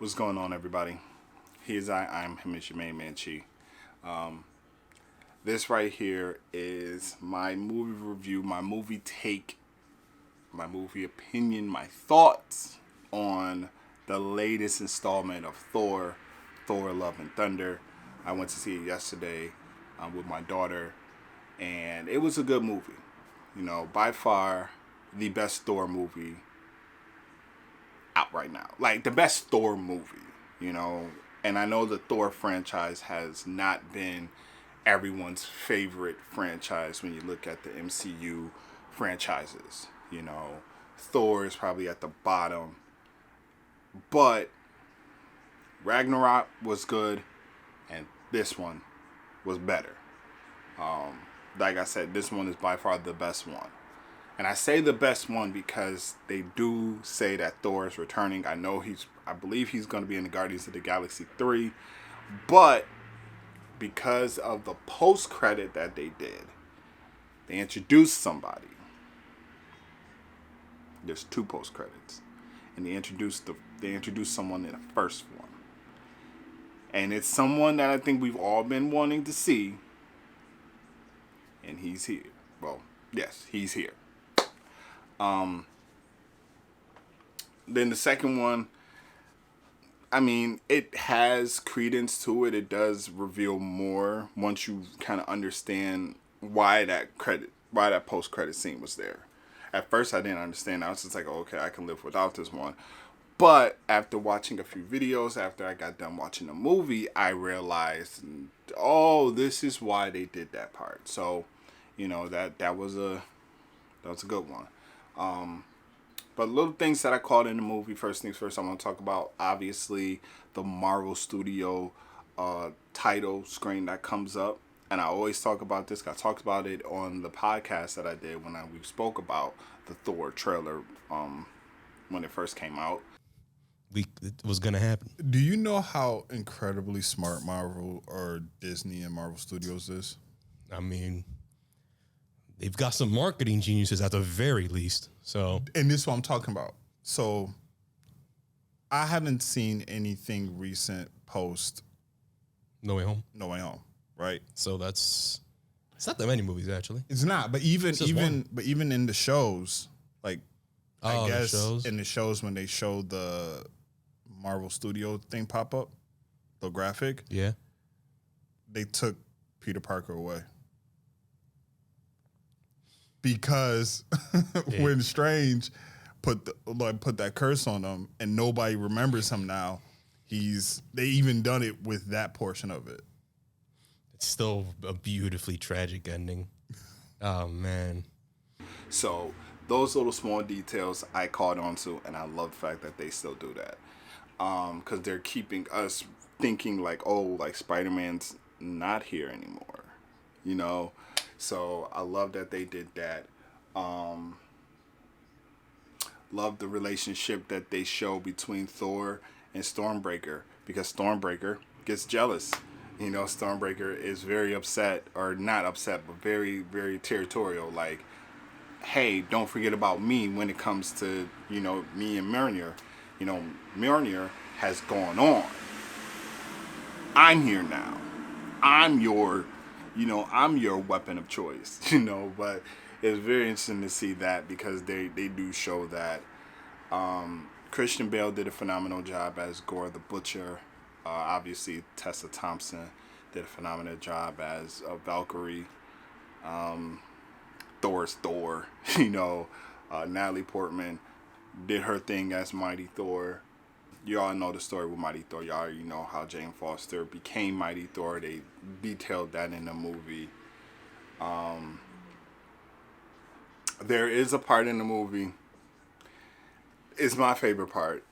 What's going on, everybody? Here's I'm him, it's your main man, Chi. This right here is my movie review, my movie take, my movie opinion, my thoughts on the latest installment of Thor Love and Thunder. I went to see it yesterday with my daughter, and it was a good movie. You know, by far the best Thor movie out right now. Like the best Thor movie, you know. And I know the Thor franchise has not been everyone's favorite franchise when you look at the MCU franchises. You know, Thor is probably at the bottom, but Ragnarok was good, and this one was better. Like I said, this one is by far the best one. And I say the best one because they do say that Thor is returning. I believe he's going to be in the Guardians of the Galaxy 3. But because of the post credit that they did, they introduced somebody. There's two post credits. And they introduced someone in the first one. And it's someone that I think we've all been wanting to see. And he's here. Well, yes, he's here. Then the second one, I mean, it has credence to it. It does reveal more once you kind of understand why that post credit scene was there. At first, I didn't understand. I was just like, oh, okay, I can live without this one. But after watching a few videos, after I got done watching the movie, I realized, oh, this is why they did that part. So, you know, that was a good one. But little things that I caught in the movie. First things first, I want to talk about, obviously, the Marvel Studio title screen that comes up. And I always talk about this. I talked about it on the podcast that I did when we spoke about the Thor trailer when it first came out. It was going to happen. Do you know how incredibly smart Marvel or Disney and Marvel Studios is? I mean, they've got some marketing geniuses at the very least. So, and this is what I'm talking about. So, I haven't seen anything recent post No Way Home. No Way Home, right? So it's not that many movies actually. It's not, but even in the shows, like I guess in the shows when they show the Marvel Studio thing pop up, the graphic, yeah, they took Peter Parker away. Because when Strange put that curse on him and nobody remembers him now, they even done it with that portion of it. It's still a beautifully tragic ending. Oh man. So those little small details I caught on to, and I love the fact that they still do that. Because they're keeping us thinking like, oh, like Spider-Man's not here anymore, you know? So I love that they did that. Love the relationship that they show between Thor and Stormbreaker, because Stormbreaker gets jealous. You know, Stormbreaker is very upset, or not upset, but very, very territorial. Like, hey, don't forget about me when it comes to, you know, me and Mjolnir. You know, Mjolnir has gone on. I'm here now. I'm your weapon of choice, you know, but it's very interesting to see that because they do show that. Christian Bale did a phenomenal job as Gore the Butcher. Obviously, Tessa Thompson did a phenomenal job as Valkyrie. Thor's Thor, you know. Natalie Portman did her thing as Mighty Thor. You all know the story with Mighty Thor. Y'all already know how Jane Foster became Mighty Thor. They detailed that in the movie. There is a part in the movie. It's my favorite part,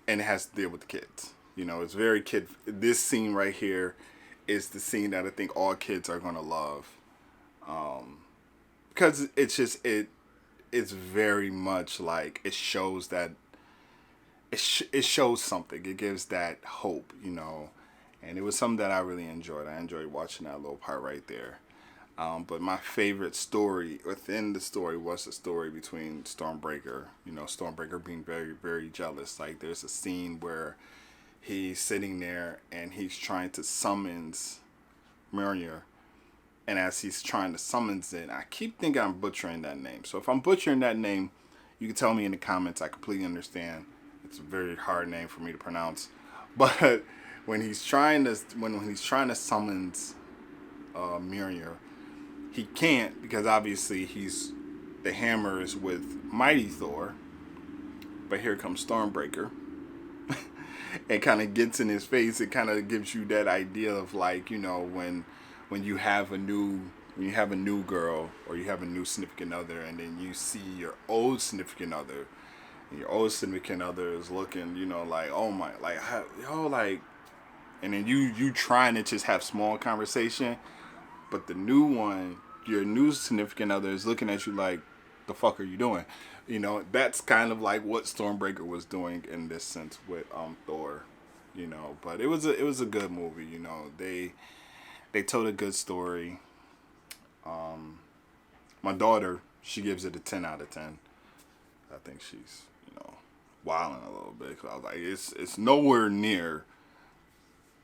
and it has to deal with the kids. You know, it's very kid. This scene right here is the scene that I think all kids are gonna love, because it's just It's very much like it shows that it shows something. It gives that hope, you know. And it was something that I really enjoyed. I enjoyed watching that little part right there. But my favorite story within the story was the story between Stormbreaker. You know, Stormbreaker being very, very jealous. Like, there's a scene where he's sitting there and he's trying to summons Mjolnir. And as he's trying to summons it, I keep thinking I'm butchering that name. So if I'm butchering that name, you can tell me in the comments. I completely understand. It's a very hard name for me to pronounce. But when he's trying to summons Mjolnir, he can't because obviously the hammer is with Mighty Thor. But here comes Stormbreaker. It kind of gets in his face. It kind of gives you that idea of like, you know, when you have a new girl or you have a new significant other, and then you see your old significant other, and your old significant other is looking, you know, like, oh my, like, yo, like, and then you trying to just have small conversation, but the new one, your new significant other is looking at you like, the fuck are you doing? You know, that's kind of like what Stormbreaker was doing in this sense with Thor, you know. But it was a good movie, you know. They told a good story. My daughter, she gives it a 10 out of 10. I think she's, you know, wilding a little bit. Cause I was like, it's nowhere near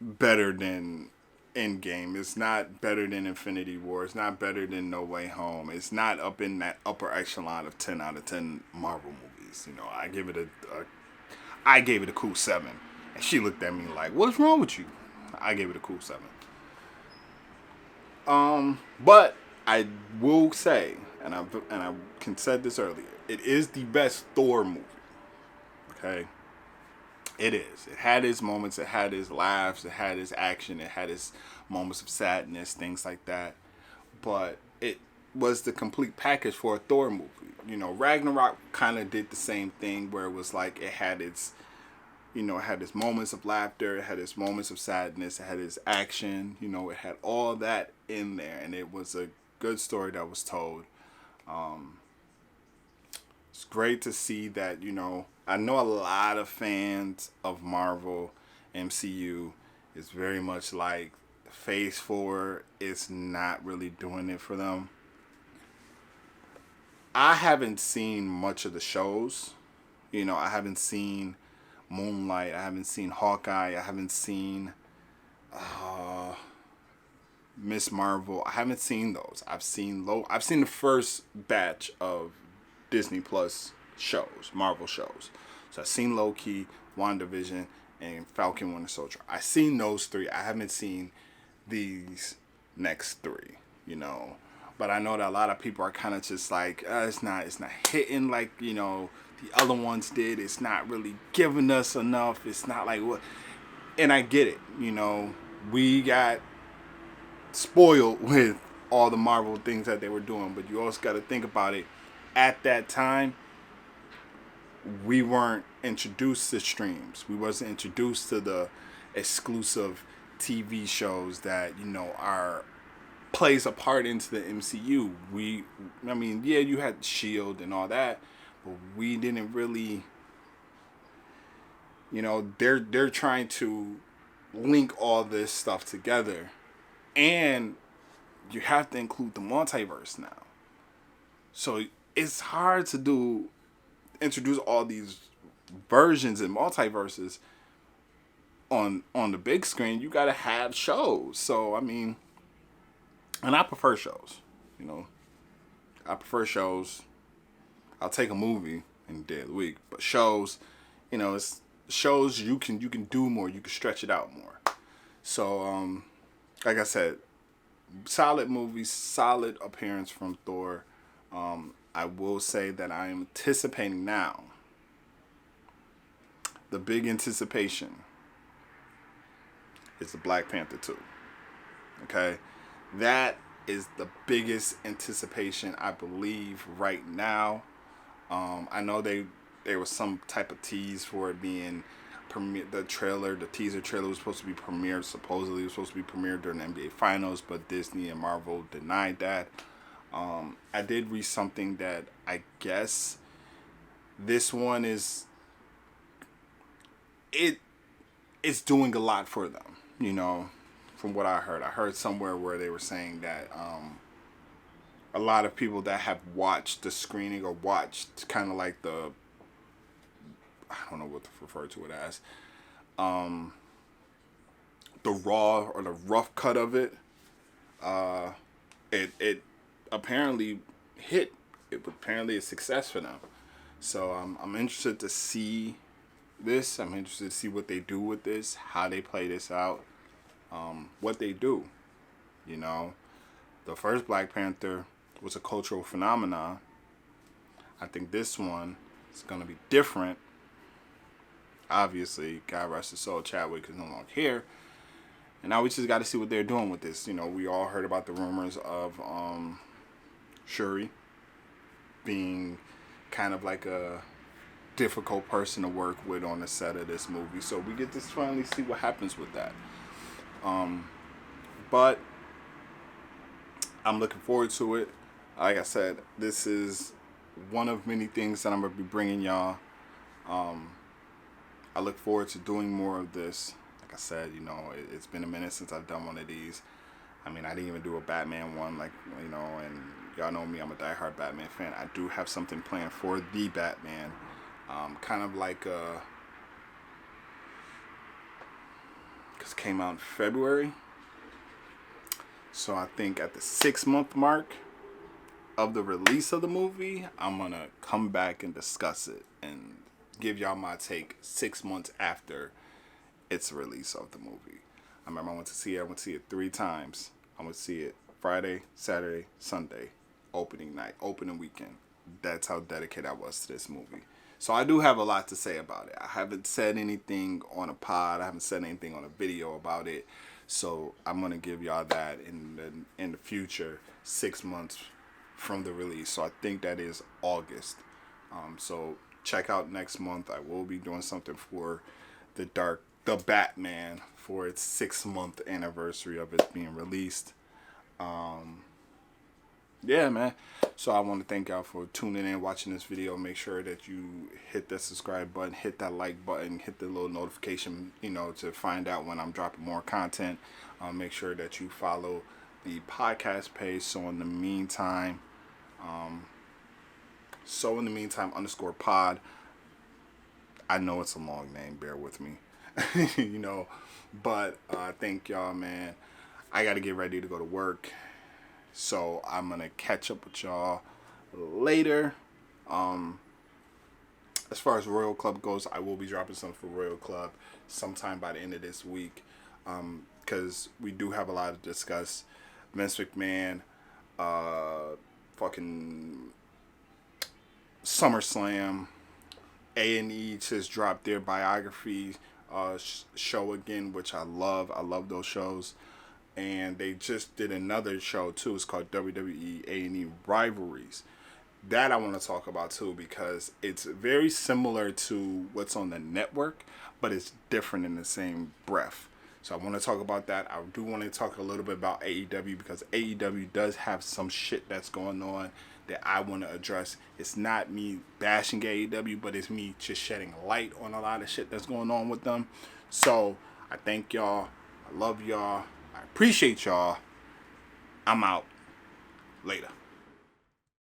better than Endgame. It's not better than Infinity War. It's not better than No Way Home. It's not up in that upper echelon of 10 out of 10 Marvel movies. You know, I gave it a cool 7. And she looked at me like, what's wrong with you? I gave it a cool 7. But I will say, and I said this earlier, it is the best Thor movie. Okay? It is. It had its moments. It had its laughs. It had its action. It had its moments of sadness, things like that. But it was the complete package for a Thor movie. You know, Ragnarok kind of did the same thing where it was like it had its, you know, it had its moments of laughter. It had its moments of sadness. It had its action. You know, it had all that in there. And it was a good story that was told. It's great to see that, you know, I know a lot of fans of Marvel, MCU, is very much like Phase 4 is not really doing it for them. I haven't seen much of the shows. You know, I haven't seen Moonlight. I haven't seen Hawkeye. I haven't seen Miss Marvel. I haven't seen those. I've seen the first batch of Disney Plus shows, Marvel shows. So I've seen Loki, WandaVision, and Falcon Winter Soldier. I've seen those 3. I haven't seen these next 3, you know. But I know that a lot of people are kind of just like, it's not hitting like, you know, the other ones did. It's not really giving us enough. It's not like what. And I get it, you know. We got spoiled with all the Marvel things that they were doing, but you also got to think about it. At that time, we weren't introduced to streams. We wasn't introduced to the exclusive TV shows that, you know, plays a part into the MCU. You had Shield and all that, but we didn't really, you know, they're trying to link all this stuff together, and you have to include the multiverse now. So it's hard to introduce all these versions and multiverses on the big screen. You gotta have shows. So I mean, and I prefer shows. You know, I prefer shows. I'll take a movie in a day of the week, but shows, you know, it's shows you can do more. You can stretch it out more. So like I said, solid movie, solid appearance from Thor. I will say that I am anticipating now. The big anticipation is the Black Panther 2. Okay? That is the biggest anticipation, I believe, right now. I know there was some type of tease for it being the teaser trailer was supposed to be premiered. Supposedly it was supposed to be premiered during the NBA Finals, but Disney and Marvel denied that. I did read something that I guess this one it's doing a lot for them, you know, from what I heard. I heard somewhere where they were saying that a lot of people that have watched the screening or watched kind of like I don't know what to refer to it as, the raw or the rough cut of it, it apparently hit. It apparently a success for them. So I'm interested to see this. I'm interested to see what they do with this, how they play this out, what they do. You know, the first Black Panther was a cultural phenomenon. I think this one is going to be different. Obviously, God rest his soul, Chadwick is no longer here. And now we just got to see what they're doing with this. You know, we all heard about the rumors of Shuri being kind of like a difficult person to work with on the set of this movie. So we get to finally see what happens with that. But I'm looking forward to it. Like I said, this is one of many things that I'm going to be bringing y'all. I look forward to doing more of this. Like I said, you know, it's been a minute since I've done one of these. I mean, I didn't even do a Batman one, like, you know, and y'all know me, I'm a diehard Batman fan. I do have something planned for the Batman. Kind of like, because it came out in February. So I think at the 6-month mark of the release of the movie, I'm going to come back and discuss it and give y'all my take 6 months after its release of the movie. I remember I went to see it 3 times. I went to see it Friday, Saturday, Sunday, opening night, opening weekend. That's how dedicated I was to this movie. So I do have a lot to say about it. I haven't said anything on a pod. I haven't said anything on a video about it. So I'm going to give y'all that in the future, 6 months from the release. So I think that is August. So check out next month. I will be doing something for the Batman for its 6-month anniversary of it being released. Yeah, man. So I want to thank y'all for tuning in, watching this video. Make sure that you hit that subscribe button, hit that like button, hit the little notification, you know, to find out when I'm dropping more content. Make sure that you follow the podcast page. So in the meantime, _pod. I know it's a long name. Bear with me. You know, but thank y'all, man. I got to get ready to go to work. So I'm going to catch up with y'all later. As far as Royal Club goes, I will be dropping something for Royal Club sometime by the end of this week. Because we do have a lot to discuss. Vince McMahon, fucking SummerSlam, A&E just dropped their biography show again, which I love. I love those shows. And they just did another show too. It's called WWE A&E Rivalries. That I want to talk about too, because it's very similar to what's on the network, but it's different in the same breath. So I want to talk about that. I do want to talk a little bit about AEW, because AEW does have some shit that's going on that I want to address. It's not me bashing AEW, but it's me just shedding light on a lot of shit that's going on with them. So I thank y'all. I love y'all. I appreciate y'all. I'm out. Later.